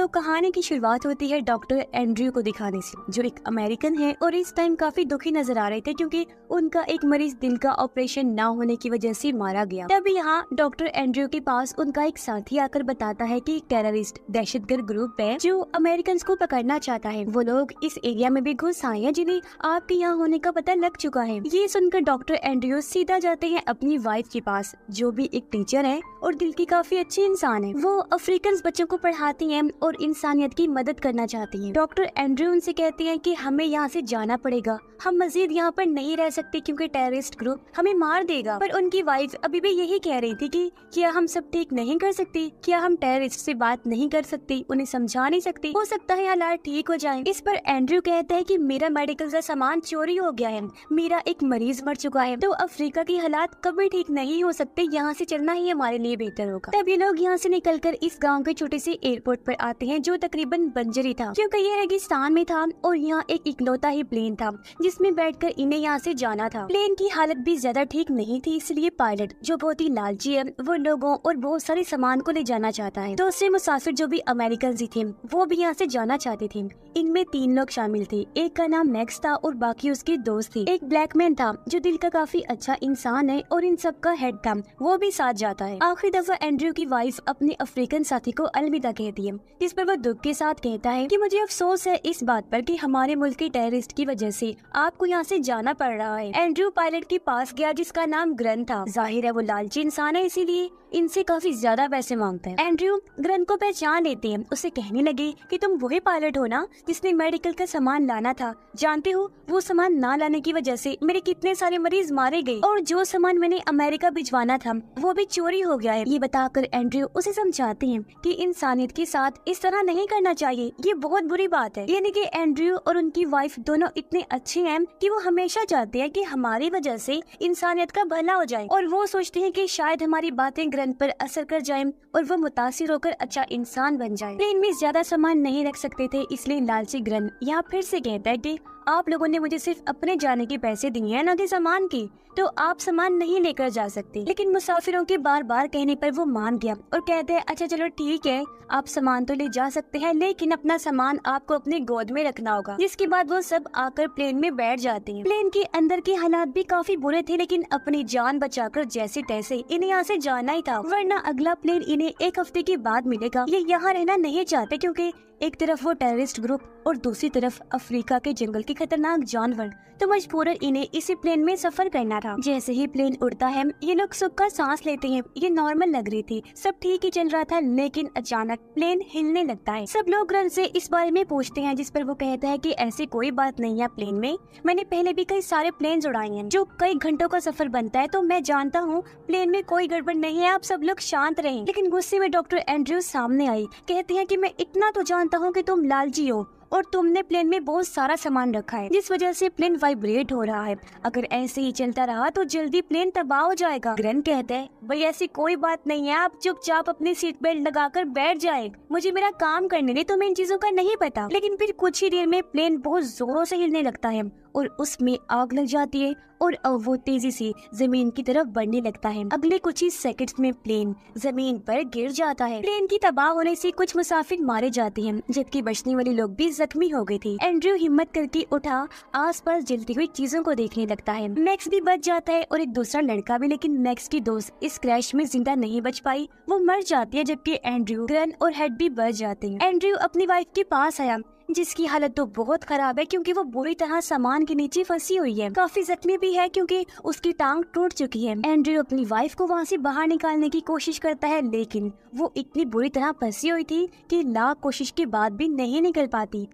तो कहानी की शुरुआत होती है डॉक्टर एंड्रयू को दिखाने से, जो एक अमेरिकन है और इस टाइम काफी दुखी नजर आ रहे थे क्योंकि उनका एक मरीज दिल का ऑपरेशन ना होने की वजह से मारा गया। तभी यहाँ डॉक्टर एंड्रयू के पास उनका एक साथी आकर बताता है कि टेररिस्ट दहशतगर्द ग्रुप है जो अमेरिकन को पकड़ना चाहता है। वो लोग इस एरिया में भी घुस आए हैं जिन्हें आपके यहाँ होने का पता लग चुका है। ये सुनकर डॉक्टर एंड्रयू सीधा जाते हैं अपनी वाइफ के पास, जो भी एक टीचर है और दिल की काफी अच्छी इंसान है। वो अफ्रीकन बच्चों को पढ़ाती हैं और इंसानियत की मदद करना चाहती हैं। डॉक्टर एंड्रयू उनसे कहते हैं कि हमें यहाँ से जाना पड़ेगा, हम मजीद यहाँ पर नहीं रह सकते क्योंकि टेररिस्ट ग्रुप हमें मार देगा। पर उनकी वाइफ अभी भी यही कह रही थी कि क्या हम सब ठीक नहीं कर सकते, क्या हम टेररिस्ट से बात नहीं कर सकते, उन्हें समझा नहीं सकते, हो सकता है हालात ठीक हो जाएं। इस पर एंड्रयू कहता है कि मेरा मेडिकल का सामान चोरी हो गया है, मेरा एक मरीज मर चुका है, तो अफ्रीका की हालात कभी ठीक नहीं हो सकते, यहाँ से चलना ही हमारे लिए बेहतर होगा। तब ये लोग यहाँ से निकलकर इस गाँव के छोटे से एयरपोर्ट पर आते हैं जो तकरीबन बंजर ही था क्योंकि ये रेगिस्तान में था और यहाँ एक इकलौता ही प्लेन था जिसमें बैठकर इन्हें यहाँ से जाना था। प्लेन की हालत भी ज्यादा ठीक नहीं थी, इसलिए पायलट जो बहुत ही लालची है वो लोगों और बहुत सारे सामान को ले जाना चाहता है। दूसरे मुसाफिर जो भी अमेरिकन ही थे वो भी यहाँ से जाना चाहते थे। इनमें 3 लोग शामिल थे, एक का नाम मैक्स था और बाकी उसके दोस्त थे। एक ब्लैक मैन था जो दिल का काफी अच्छा इंसान है और इन सब का हेड था, वो भी साथ जाता है। आखिरी दफा एंड्रयू की वाइफ अपने अफ्रीकन साथी को अलविदा कहती है, जिस पर वो दुख के साथ कहता है कि मुझे अफसोस है इस बात पर कि हमारे मुल्क के टेररिस्ट की वजह से आपको यहाँ से जाना पड़ रहा है। एंड्रयू पायलट के पास गया जिसका नाम ग्रन था। जाहिर है वो लालची इंसान है, इसीलिए इनसे काफी ज्यादा पैसे मांगता है। एंड्रयू ग्रन को पहचान लेते हैं, उसे कहने लगे कि तुम वही पायलट हो ना जिसने मेडिकल का सामान लाना था, जानते हो वो सामान ना लाने की वजह से मेरे कितने सारे मरीज मारे गए और जो सामान मैंने अमेरिका भिजवाना था वो भी चोरी हो गया है। ये बताकर एंड्रयू उसे समझाते हैं कि इंसानियत के साथ इस तरह नहीं करना चाहिए, ये बहुत बुरी बात है। यानी कि एंड्रयू और उनकी वाइफ दोनों इतने अच्छे हैं कि वो हमेशा चाहते हैं कि हमारी वजह से इंसानियत का भला हो जाए और वो सोचते हैं कि शायद हमारी बातें ग्रन पर असर कर जाएं और वो मुतासिर होकर अच्छा इंसान बन जाए। प्लेन में ज्यादा सामान नहीं रख सकते थे, इसलिए लालची ग्रन यहाँ फिर से कहता है कि आप लोगों ने मुझे सिर्फ अपने जाने के पैसे दिए हैं, न कि सामान की, तो आप सामान नहीं लेकर जा सकते। लेकिन मुसाफिरों के बार बार कहने पर वो मान गया और कहते हैं अच्छा चलो ठीक है, आप सामान तो ले जा सकते हैं लेकिन अपना सामान आपको अपने गोद में रखना होगा। जिसके बाद वो सब आकर प्लेन में बैठ जाते हैं। प्लेन के अंदर के हालात भी काफी बुरे थे, लेकिन अपनी जान बचाकर जैसे तैसे इन्हें यहाँ से जाना ही था, वरना अगला प्लेन इन्हें 1 हफ्ते के बाद मिलेगा। ये यहाँ रहना नहीं चाहते क्योंकि एक तरफ वो टेररिस्ट ग्रुप और दूसरी तरफ अफ्रीका के जंगल के खतरनाक जानवर, तो मजबूरन इन्हें इसी प्लेन में सफर करना था। जैसे ही प्लेन उड़ता है ये लोग सुख का सांस लेते हैं। ये नॉर्मल लग रही थी, सब ठीक ही चल रहा था, लेकिन अचानक प्लेन हिलने लगता है। सब लोग ग्रन से इस बारे में पूछते हैं, जिस पर वो कहता है कि ऐसी कोई बात नहीं है प्लेन में, मैंने पहले भी कई सारे प्लेन उड़ाए हैं जो कई घंटों का सफर बनता है, तो मैं जानता हूँ प्लेन में कोई गड़बड़ नहीं है, आप सब लोग शांत रहें। लेकिन गुस्से में डॉक्टर एंड्रयू सामने आई, कहती है कि मैं इतना तो जानता हूँ कि तुम लालची हो और तुमने प्लेन में बहुत सारा सामान रखा है जिस वजह से प्लेन वाइब्रेट हो रहा है, अगर ऐसे ही चलता रहा तो जल्दी प्लेन तबाह हो जाएगा। ग्रन कहता है भाई ऐसी कोई बात नहीं है, आप चुपचाप अपनी सीट बेल्ट लगाकर बैठ जाए, मुझे मेरा काम करने दे, तुम्हें इन चीजों का नहीं पता। लेकिन फिर कुछ ही देर में प्लेन बहुत जोरों से हिलने लगता है और उसमें आग लग जाती है और वो तेजी से जमीन की तरफ बढ़ने लगता है। अगले कुछ ही सेकंड्स में प्लेन जमीन पर गिर जाता है। प्लेन की तबाह होने से कुछ मुसाफिर मारे जाते हैं जबकि बचने वाले लोग भी जख्मी हो गए थे। एंड्रयू हिम्मत करके उठा, आसपास जलती हुई चीजों को देखने लगता है। मैक्स भी बच जाता है और एक दूसरा लड़का भी, लेकिन मैक्स की दोस्त इस क्रैश में जिंदा नहीं बच पाई, वो मर जाती है, जबकि एंड्रयू, ग्रन और हेड भी बच जाते हैं। एंड्रयू अपनी वाइफ के पास आया जिसकी हालत तो बहुत खराब है क्योंकि वो बुरी तरह सामान के नीचे फंसी हुई है, काफी जख्मी भी है क्योंकि उसकी टांग टूट चुकी है। एंड्रयू अपनी वाइफ को वहाँ से बाहर निकालने की कोशिश करता है, लेकिन वो इतनी बुरी तरह फंसी हुई थी कि लाख कोशिश के बाद भी नहीं निकल पाती।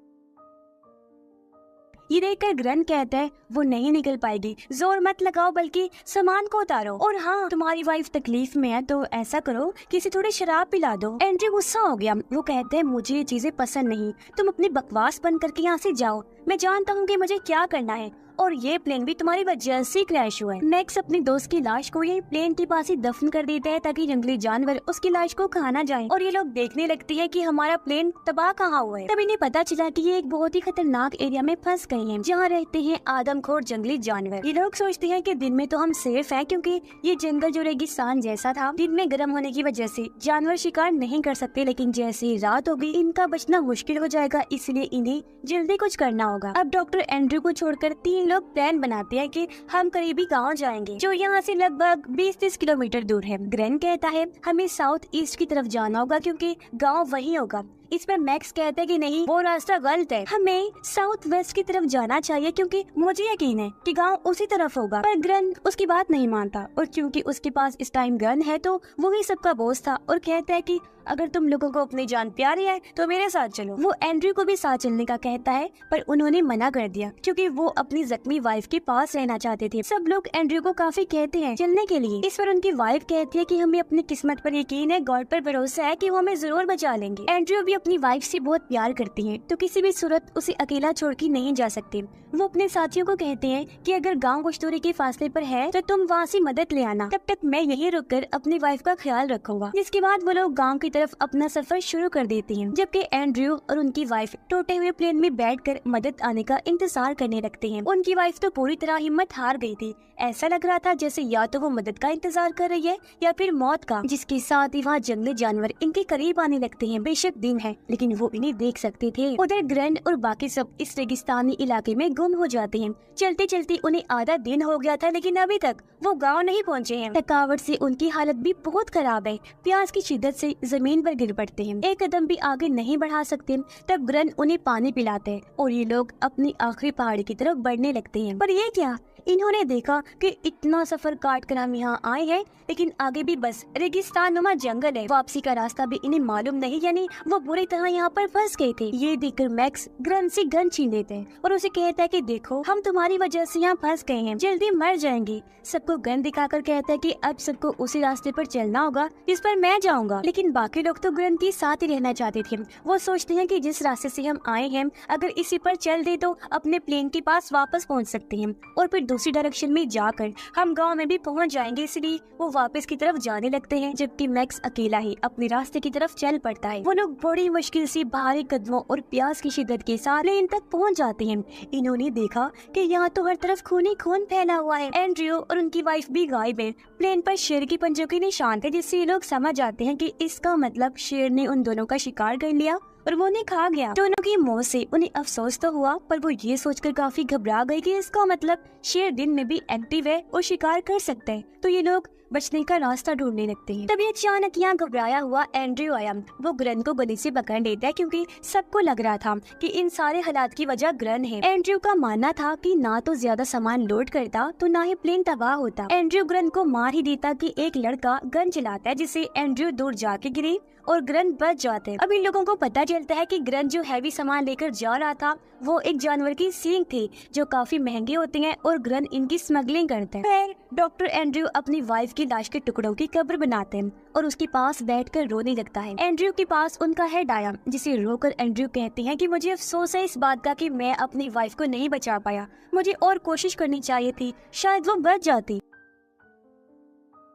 ये देखकर ग्रन कहता है वो नहीं निकल पाएगी, जोर मत लगाओ बल्कि सामान को उतारो, और हाँ तुम्हारी वाइफ तकलीफ में है तो ऐसा करो किसी थोड़ी शराब पिला दो। एंड्रयू गुस्सा हो गया, वो कहते हैं मुझे ये चीजें पसंद नहीं, तुम अपनी बकवास बंद करके यहाँ से जाओ, मैं जानता हूँ कि मुझे क्या करना है और ये प्लेन भी तुम्हारी वजह से क्रैश हुआ है। मैक्स अपने दोस्त की लाश को ये प्लेन के पास ही दफन कर देता है ताकि जंगली जानवर उसकी लाश को खा ना जाए, और ये लोग देखने लगते हैं कि हमारा प्लेन तबाह कहाँ हुआ है। तब इन्हें पता चला कि ये एक बहुत ही खतरनाक एरिया में फंस गए हैं जहाँ रहते हैं आदमखोर जंगली जानवर। ये लोग सोचते हैं कि दिन में तो हम सेफ हैं क्योंकि ये जंगल जो रेगिस्तान जैसा था, दिन में गर्म होने की वजह से जानवर शिकार नहीं कर सकते, लेकिन जैसे ही रात होगी इनका बचना मुश्किल हो जाएगा, इसलिए इन्हें जल्दी कुछ करना होगा। अब डॉक्टर एंड्रयू को छोड़कर 3 लोग प्लान बनाते हैं कि हम करीबी गांव जाएंगे जो यहाँ से लगभग 20-30 किलोमीटर दूर है। ग्रेन कहता है हमें साउथ ईस्ट की तरफ जाना होगा क्योंकि गांव वहीं होगा। इस पर मैक्स कहते हैं कि नहीं, वो रास्ता गलत है, हमें साउथ वेस्ट की तरफ जाना चाहिए क्योंकि मुझे यकीन है कि गांव उसी तरफ होगा। पर ग्रेन उसकी बात नहीं मानता, और क्योंकि उसके पास इस टाइम गन है तो वो ही सबका बॉस था और कहता है कि अगर तुम लोगों को अपनी जान प्यारी है तो मेरे साथ चलो। वो एंड्रयू को भी साथ चलने का कहता है, पर उन्होंने मना कर दिया क्योंकि वो अपनी जख्मी वाइफ के पास रहना चाहते थे। सब लोग एंड्रयू को काफी कहते हैं चलने के लिए। इस पर उनकी वाइफ कहती है कि हमें अपनी किस्मत पर यकीन है, गॉड पर भरोसा है कि वो हमें जरूर बचा लेंगे। एंड्रयू भी अपनी वाइफ से बहुत प्यार करती है तो किसी भी सूरत उसे अकेला छोड़ के नहीं जा सकते। वो अपने साथियों को कहते हैं कि अगर गाँव कुछ दूरी के फासले पर है तो तुम वहाँ से मदद ले आना, तब तक मैं यहीं रुककर अपनी वाइफ का ख्याल रखूंगा। जिसके बाद वो लोग गाँव की तरफ अपना सफर शुरू कर देती हैं, जबकि एंड्रयू और उनकी वाइफ टूटे हुए प्लेन में बैठकर मदद आने का इंतजार करने लगते हैं। उनकी वाइफ तो पूरी तरह हिम्मत हार गई थी, ऐसा लग रहा था जैसे या तो वो मदद का इंतजार कर रही है या फिर मौत का। जिसके साथ ही वहाँ जंगली जानवर इनके करीब आने लगते हैं। बेशक दिन है लेकिन वो इन्हें देख सकते थे। उधर ग्रैंड और बाकी सब इस रेगिस्तानी इलाके में गुम हो जाते हैं। चलते चलते उन्हें आधा दिन हो गया था लेकिन अभी तक वो गाँव नहीं पहुँचे हैं। थकावट से उनकी हालत भी बहुत खराब है, प्यास की शिद्दत से जमीन पर गिर पड़ते हैं, एक कदम भी आगे नहीं बढ़ा सकते। तब ग्रैंड उन्हें पानी पिलाते हैं और ये लोग अपनी आखिरी पहाड़ी की तरफ बढ़ने लगते हैं। पर ये क्या, इन्होंने देखा कि इतना सफर काट कर हम यहाँ आए हैं लेकिन आगे भी बस रेगिस्तान नुमा जंगल है, वापसी का रास्ता भी इन्हें मालूम नहीं, यानी वो बुरी तरह यहाँ पर फंस गए थे। ये देखकर मैक्स ग्रैंड से गन छीन लेते हैं और उसे कहता है कि देखो हम तुम्हारी वजह से यहाँ फंस गए हैं, जल्दी मर जाएंगे। सबको गन दिखाकर कहता है कि अब सबको उसी रास्ते पर चलना होगा जिस पर मैं जाऊंगा। लेकिन बाकी लोग तो ग्रैंड के साथ ही रहना चाहते थे। वो सोचते हैं कि जिस रास्ते से हम आए हैं अगर इसी पर चल दे तो अपने प्लेन के पास वापस पहुँच सकते हैं और फिर दूसरी डायरेक्शन में जाकर हम गांव में भी पहुंच जाएंगे, इसलिए वो वापस की तरफ जाने लगते हैं। जबकि मैक्स अकेला ही अपने रास्ते की तरफ चल पड़ता है। वो लोग बड़ी मुश्किल से भारी कदमों और प्यास की शिद्दत के साथ प्लेन तक पहुंच जाते हैं। इन्होंने देखा कि यहाँ तो हर तरफ खून ही खून फैला हुआ है। एंड्रयू और उनकी वाइफ भी गायब है। प्लेन पर शेर के पंजों के निशान थे, जिससे ये लोग समझ जाते हैं कि इसका मतलब शेर ने उन दोनों का शिकार कर लिया और वो उन्हें खा गया। दोनों की मौत से उन्हें अफसोस तो हुआ, पर वो ये सोचकर काफी घबरा गई कि इसका मतलब शेर दिन में भी एक्टिव है और शिकार कर सकता है। तो ये लोग बचने का रास्ता ढूंढने लगते हैं। तभी अचानक यहाँ घबराया हुआ एंड्रयू आया। वो ग्रैंड को गले से पकड़ लेता है क्योंकि सबको लग रहा था कि इन सारे हालात की वजह ग्रैंड है। एंड्रयू का मानना था कि ना तो ज्यादा सामान लोड करता तो ना ही प्लेन तबाह होता। एंड्रयू ग्रैंड को मार ही देता कि एक लड़का गन चलाता है, जिससे एंड्रयू दूर जाके गिरे और ग्रैंड बच जाते। अब इन लोगों को पता चलता है कि ग्रैंड जो हैवी सामान लेकर जा रहा था वो एक जानवर की सींग थी जो काफी महंगे होते हैं और ग्रैंड इनकी स्मगलिंग करते हैं। फिर डॉक्टर एंड्रयू अपनी वाइफ की लाश के टुकड़ों की कब्र बनाते हैं और उसके पास बैठकर रोने लगता है। एंड्रयू के पास उनका हेड आया, जिसे रोकर एंड्रयू कहते हैं कि मुझे अफसोस है इस बात का कि मैं अपनी वाइफ को नहीं बचा पाया, मुझे और कोशिश करनी चाहिए थी, शायद वो बच जाती।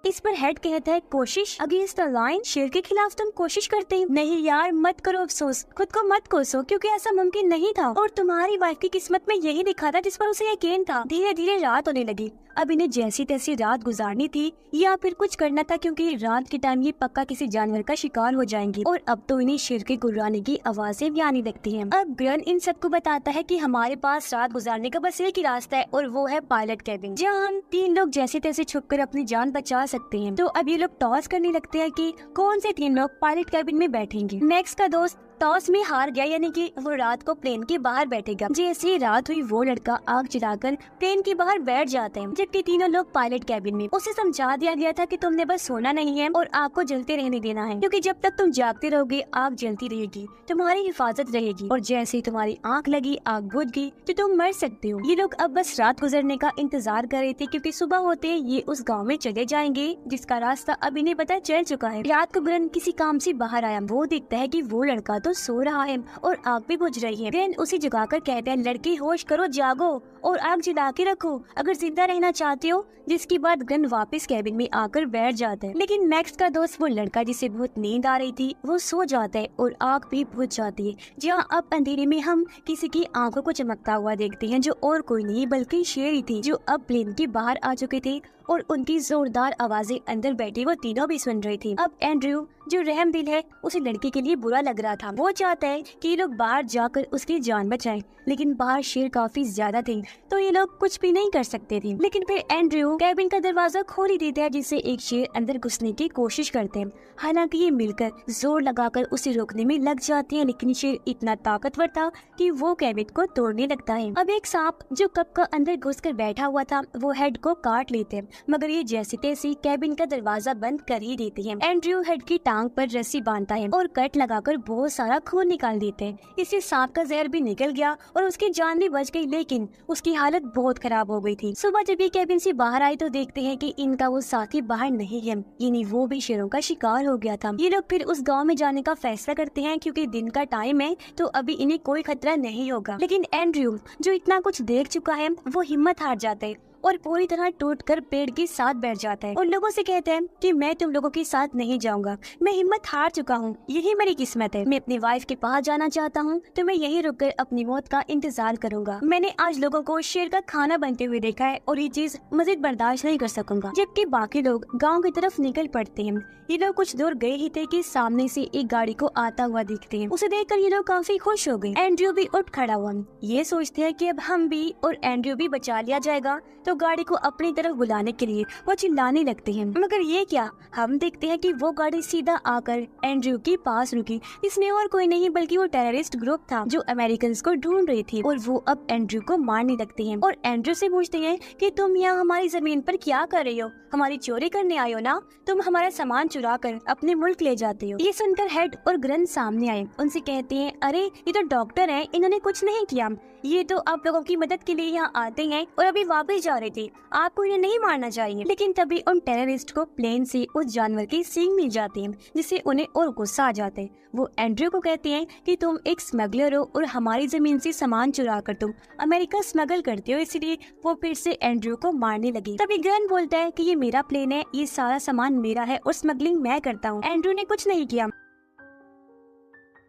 इस पर हेड कहता है कोशिश अगेंस्ट द लाइन, शेर के खिलाफ तुम कोशिश करते हो? नहीं यार मत करो अफसोस, खुद को मत कोसो क्योंकि ऐसा मुमकिन नहीं था और तुम्हारी वाइफ की किस्मत में यही लिखा था जिस पर उसे यकीन था। धीरे धीरे रात होने लगी। अब इन्हें जैसी तैसी रात गुजारनी थी या फिर कुछ करना था क्योंकि रात के टाइम ये पक्का किसी जानवर का शिकार हो जाएंगी और अब तो इन्हें शेर के गुर्राने की आवाजें भी आने लगती हैं। अब ग्रैंड इन सबको बताता है कि हमारे पास रात गुजारने का बस एक ही रास्ता है और वो है पायलट कैबिन, जहाँ हम 3 लोग जैसे तैसे छुपकर अपनी जान बचा सकते हैं। तो अब ये लोग टॉस करने लगते हैं कि कौन से 3 लोग पायलट कैबिन में बैठेंगे। मैक्स का दोस्त टॉस में हार गया, यानी कि वो रात को प्लेन के बाहर बैठेगा। जैसे ही रात हुई वो लड़का आग जलाकर प्लेन के बाहर बैठ जाते हैं, जबकि तीनों लोग पायलट कैबिन में। उसे समझा दिया गया था कि तुमने बस सोना नहीं है और आग को जलते रहने देना है, क्योंकि जब तक तुम जागते रहोगे आग जलती रहेगी, तुम्हारी हिफाजत रहेगी और जैसे ही तुम्हारी आंख लगी आग बुझ गई तो तुम मर सकते हो। ये लोग अब बस रात गुजरने का इंतजार कर रहे थे क्योंकि सुबह होते ये उस गाँव में चले जाएंगे जिसका रास्ता अब इन्हें पता चल चुका है। रात को ग्रैंड किसी काम से बाहर आया। वो देखता है कि वो लड़का तो तो सो रहा है और आग भी बुझ रही है। ग्रेन उसे जगाकर कहता है, लड़की होश करो, जागो और आग जला के रखो अगर जिंदा रहना चाहते हो। जिसके बाद ग्रेन वापस कैबिन में आकर बैठ जाता है, लेकिन मैक्स का दोस्त वो लड़का जिसे बहुत नींद आ रही थी वो सो जाता है और आग भी बुझ जाती है। जहाँ अब अंधेरे में हम किसी की आंखों को चमकता हुआ देखते हैं, जो और कोई नहीं बल्कि शेरी थी, जो अब प्लेन के बाहर आ चुके थे और उनकी जोरदार आवाजें अंदर बैठी वो तीनों भी सुन रही थी। अब एंड्रयू जो रहम दिल है उसे लड़के के लिए बुरा लग रहा था। वो चाहता है कि ये लोग बाहर जाकर उसकी जान बचाएं, लेकिन बाहर शेर काफी ज्यादा थे तो ये लोग कुछ भी नहीं कर सकते थे। लेकिन फिर एंड्रयू कैबिन का दरवाजा खोल ही देता है, जिससे एक शेर अंदर घुसने की कोशिश करते हैं। हालांकि ये मिलकर जोर लगाकर उसे रोकने में लग जाते हैं, लेकिन शेर इतना ताकतवर था कि वो कैबिन को तोड़ने लगता है। अब एक सांप जो कप का अंदर घुसकर बैठा हुआ था वो हेड को काट लेते हैं, मगर ये जैसे तैसे कैबिन का दरवाजा बंद कर ही देते हैं। एंड्रयू हेड की टांग पर रस्सी बांधता है और कट लगाकर बहुत सारा खून निकाल देते हैं। इससे सांप का जहर भी निकल गया और उसकी जान भी बच गई, लेकिन उसकी हालत बहुत खराब हो गई थी। सुबह जब ये कैबिन से बाहर आए तो देखते हैं कि इनका वो साथी बाहर नहीं है, यानी वो भी शेरों का शिकार हो गया था। ये लोग फिर उस गाँव में जाने का फैसला करते हैं क्योंकि दिन का टाइम है तो अभी इन्हें कोई खतरा नहीं होगा। लेकिन एंड्रयू जो इतना कुछ देख चुका है वो हिम्मत हार जाता है और पूरी तरह टूटकर पेड़ के साथ बैठ जाता है और लोगों से कहता है कि मैं तुम लोगों के साथ नहीं जाऊंगा, मैं हिम्मत हार चुका हूँ, यही मेरी किस्मत है। मैं अपनी वाइफ के पास जाना चाहता हूँ तो मैं यहीं रुककर अपनी मौत का इंतजार करूंगा। मैंने आज लोगों को शेर का खाना बनते हुए देखा है और ये चीज मजीद बर्दाश्त नहीं कर सकूंगा। जबकि बाकी लोग गाँव की तरफ निकल पड़ते हैं। ये लोग कुछ दूर गए ही थे कि सामने से एक गाड़ी को आता हुआ दिखते हैं। उसे देखकर ये लोग काफी खुश हो गए। एंड्रयू भी उठ खड़ा हुआ। ये सोचते हैं कि अब हम भी और एंड्रयू भी बचा लिया जाएगा, तो गाड़ी को अपनी तरफ बुलाने के लिए वो चिल्लाने लगते हैं। मगर ये क्या, हम देखते हैं कि वो गाड़ी सीधा आकर एंड्रयू के पास रुकी। इसमें और कोई नहीं बल्कि वो टेररिस्ट ग्रुप था जो अमेरिकन को ढूंढ रही थी और वो अब एंड्रयू को मारने लगते हैं और एंड्रयू से पूछते हैं कि तुम यहाँ हमारी जमीन पर क्या कर रही हो, हमारी चोरी करने आए हो ना, तुम हमारा सामान चुरा कर अपने मुल्क ले जाते हो। ये सुनकर हेड और ग्रन सामने आए, उनसे कहते हैं, अरे ये तो डॉक्टर हैं, इन्होंने कुछ नहीं किया, ये तो आप लोगों की मदद के लिए यहाँ आते हैं और अभी वापस जा रहे थे, आपको इन्हें नहीं मारना चाहिए। लेकिन तभी उन टेररिस्ट को प्लेन से उस जानवर की सींग मिल जाती है, जिससे उन्हें और गुस्सा आ जाता है। वो एंड्रयू को कहते हैं कि तुम एक स्मगलर हो और हमारी जमीन से सामान चुरा कर तुम अमेरिका स्मगल करते हो, इसलिए वो फिर से एंड्रयू को मारने लगी। तभी ग्रन बोलता है कि ये मेरा प्लेन है, ये सारा सामान मेरा है और स्मगलिंग मैं करता हूँ, एंड्रयू ने कुछ नहीं किया।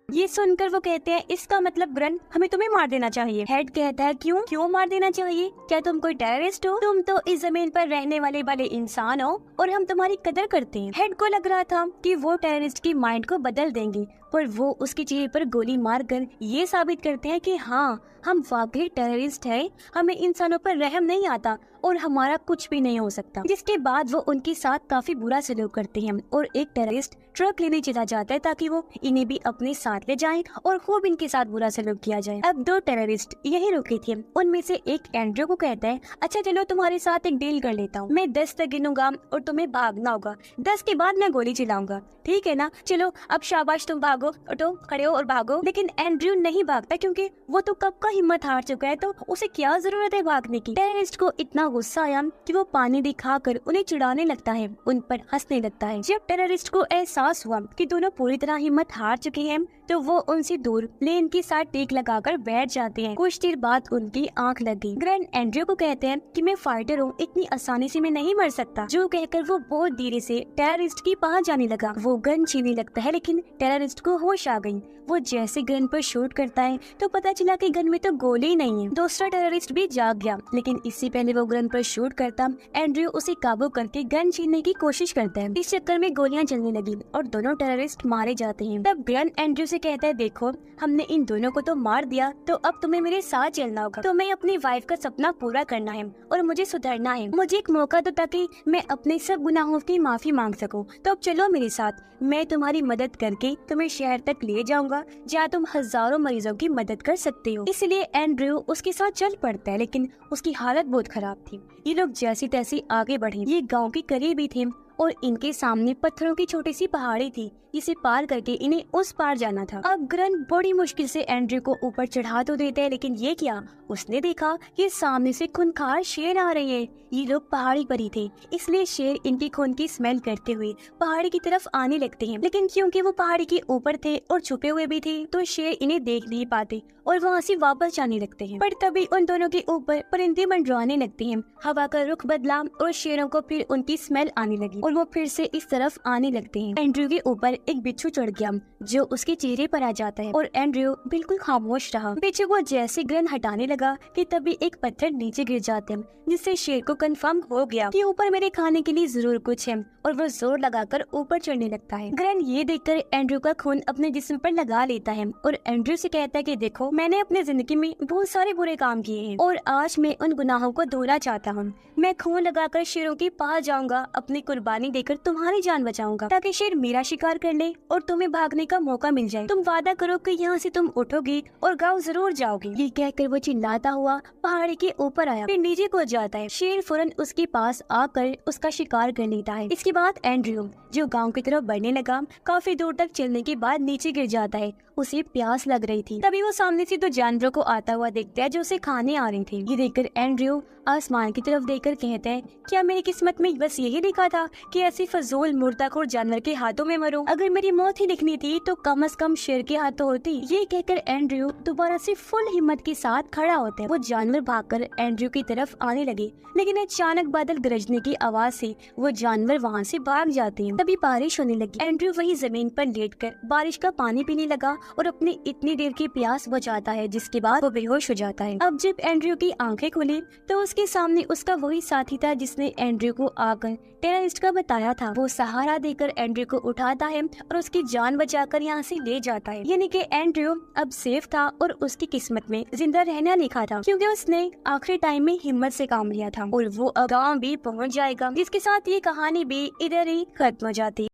ये सुनकर वो कहते हैं, इसका मतलब ग्रन हमें तुम्हें मार देना चाहिए। हेड कहता है, क्यों मार देना चाहिए, क्या तुम कोई टेररिस्ट हो? तुम तो इस जमीन पर रहने वाले भले इंसान हो और हम तुम्हारी कदर करते हैं। हेड को लग रहा था कि वो टेररिस्ट की माइंड को बदल देंगे, पर वो उसके चेहरे पर गोली मारकर ये साबित करते हैं कि हाँ, हम वाकई टेररिस्ट हैं, हमें इंसानों पर रहम नहीं आता और हमारा कुछ भी नहीं हो सकता। जिसके बाद वो उनके साथ काफी बुरा सलूक करते हैं और एक टेररिस्ट ट्रक लेने चला जाता है ताकि वो इन्हें भी अपने साथ ले जाए और खूब इनके साथ बुरा सलूक किया जाए। अब दो टेररिस्ट यही रुके थे, उनमें से एक एंड्रयू को कहता है, अच्छा चलो तुम्हारे साथ एक डील कर लेता हूँ, मैं 10 तक गिनूंगा और तुम्हें भागना होगा, 10 के बाद मैं गोली चलाऊंगा, ठीक है ना? चलो अब शाबाश, तुम भागो, उठो, खड़े हो और भागो। लेकिन एंड्रयू नहीं भागता क्योंकि वो तो कब का हिम्मत हार चुका है, तो उसे क्या जरूरत है भागने की। टेररिस्ट को इतना गुस्सा आया कि वो पानी दिखाकर उन्हें चिढ़ाने लगता है, उन पर हंसने लगता है। जब टेररिस्ट को एहसास हुआ कि दोनों पूरी तरह हिम्मत हार चुके हैं तो वो उनसे दूर प्लेन के साथ टेक लगाकर बैठ जाते हैं। कुछ देर बाद उनकी आंख लग गई। ग्रैंड एंड्रयू को कहते हैं कि मैं फाइटर हूँ, इतनी आसानी से मैं नहीं मर सकता। जो कहकर वो बहुत धीरे से टेररिस्ट के पास जाने लगा। वो गन छीनने लगता है लेकिन टेररिस्ट को होश आ गई। वो जैसे गन पर शूट करता है तो पता चला कि गन में तो गोली ही नहीं है। दूसरा टेररिस्ट भी जाग गया, लेकिन इससे पहले वो गन पर शूट करता एंड्रयू उसे काबू करके गन छीनने की कोशिश करता है। इस चक्कर में गोलियां चलने लगी और दोनों टेररिस्ट मारे जाते हैं। तब ग्रैंड एंड्रयू से कहता है, देखो हमने इन दोनों को तो मार दिया, तो अब तुम्हें मेरे साथ चलना होगा। तुम्हें अपनी वाइफ का सपना पूरा करना है और मुझे सुधरना है। मुझे एक मौका दो ताकि मैं अपने सब गुनाहों की माफी मांग सकूं। तो अब चलो मेरे साथ, मैं तुम्हारी मदद करके तुम्हें शहर तक ले जाऊंगा जहाँ तुम हजारों मरीजों की मदद कर सकते हो। इसलिए एंड्रयू उसके साथ चल पड़ता है, लेकिन उसकी हालत बहुत खराब थी। ये लोग जैसी तैसी आगे बढ़े। ये गाँव के करीब ही थे और इनके सामने पत्थरों की छोटी सी पहाड़ी थी जिसे पार करके इन्हें उस पार जाना था। अब ग्रंथ बड़ी मुश्किल से एंड्रयू को ऊपर चढ़ा तो देते हैं, लेकिन ये क्या, उसने देखा कि सामने से खूंखार शेर आ रहे हैं। ये लोग पहाड़ी पर ही थे, इसलिए शेर इनकी खून की स्मेल करते हुए पहाड़ी की तरफ आने लगते हैं। लेकिन क्योंकि वो पहाड़ी के ऊपर थे और छुपे हुए भी थे, तो शेर इन्हें देख नहीं पाते और वहाँ से वापस जाने लगते हैं। पर तभी उन दोनों के ऊपर परिंदे मंडराने लगते हैं। हवा का रुख बदला और शेरों को फिर उनकी स्मेल आने लगी और वो फिर से इस तरफ आने लगते हैं। एंड्रयू के ऊपर एक बिच्छू चढ़ गया जो उसके चेहरे पर आ जाता है और एंड्रयू बिल्कुल खामोश रहा। बिच्छू को जैसे ग्रहण हटाने लगा कि तभी एक पत्थर नीचे गिर जाते हैं, जिससे शेर को कंफर्म हो गया कि ऊपर मेरे खाने के लिए जरूर कुछ है और वो जोर लगाकर ऊपर चढ़ने लगता है। ग्रहण ये देखकर एंड्रयू का खून अपने जिस्म पर लगा लेता है और एंड्रयू से कहता है कि देखो, मैंने अपने जिंदगी में बहुत सारे बुरे काम किए हैं और आज मैं उन गुनाहों को धोना चाहता हूँ। मैं खून लगाकर शेरों के पास जाऊंगा, अपनी कुर्बानी देकर तुम्हारी जान बचाऊंगा ताकि शेर मेरा शिकार कर ले और तुम्हें भागने का मौका मिल जाए। तुम वादा करो कि यहाँ से तुम उठोगी और गाँव जरूर जाओगी। ये कहकर वो चिल्लाता हुआ पहाड़ी के ऊपर आया, फिर नीचे को जाता है। शेर फौरन उसके पास आकर उसका शिकार कर लेता है। इसके बाद एंड्रयू जो गांव की तरफ बढ़ने लगा, काफी दूर तक चलने के बाद नीचे गिर जाता है। उसे प्यास लग रही थी। तभी वो सामने से दो जानवरों को आता हुआ देखता है जो उसे खाने आ रहे थे। ये देखकर एंड्रयू आसमान की तरफ देखकर कहता है, क्या मेरी किस्मत में बस यही लिखा था कि ऐसी फजूल मुर्दाखोर जानवर के हाथों में मरूं? अगर मेरी मौत ही लिखनी थी तो कम से कम शेर के हाथों होती। ये कहकर एंड्रयू दोबारा से फुल हिम्मत के साथ खड़ा होता है। वो जानवर भागकर एंड्रयू की तरफ आने लगे, लेकिन अचानक बादल गरजने की आवाज से वो जानवर वहाँ से भाग जाते हैं। तभी बारिश होने लगी। एंड्रयू वही जमीन पर लेटकर बारिश का पानी पीने लगा और अपनी इतनी देर की प्यास बुझाता है, जिसके बाद वो बेहोश हो जाता है। अब जब एंड्रयू की आंखें खुली तो उसके सामने उसका वही साथी था जिसने एंड्रयू को आकर टेररिस्ट का बताया था। वो सहारा देकर एंड्रयू को उठाता है और उसकी जान बचाकर यहाँ से ले जाता है। यानी कि एंड्रयू अब सेफ था और उसकी किस्मत में जिंदा रहना लिखा था, क्योंकि उसने आखिरी टाइम में हिम्मत से काम लिया था और वो अब गाँव भी पहुँच जाएगा। जिसके साथ ये कहानी भी इधर ही खत्म हो जाती है।